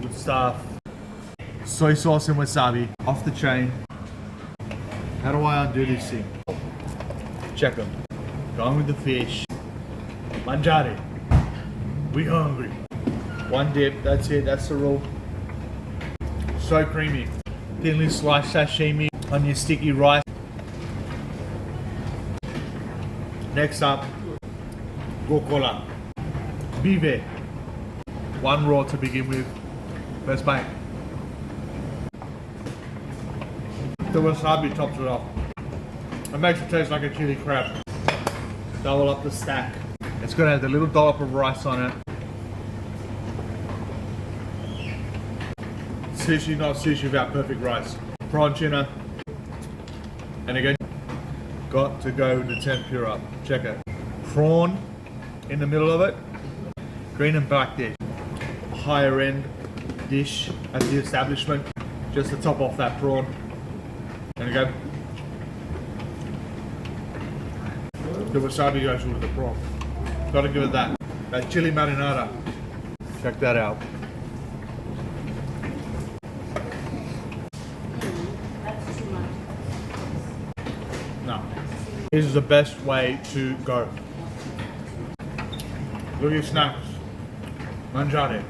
Good stuff. Soy sauce and wasabi. Off the chain. How do I undo this thing? Check them. Going with the fish. Mangiare. We hungry. One dip, that's it, that's the rule. So creamy. Thinly sliced sashimi on your sticky rice. Next up, Coca-Cola. Bive. One raw to begin with. First bite. The wasabi tops it off. It makes it taste like a chili crab. Double up the stack. It's gonna have the little dollop of rice on it. Sushi, not sushi without perfect rice. Prawn tuna. And again, got to go with the tempura. Check it. Prawn in the middle of it. Green and black dish. Higher end dish at the establishment. Just to top off that prawn. And again, the wasabi goes with the prawn. Gotta give it that. That chili marinara. Check that out. No. This is the best way to go. Look at your snacks. Mangiare.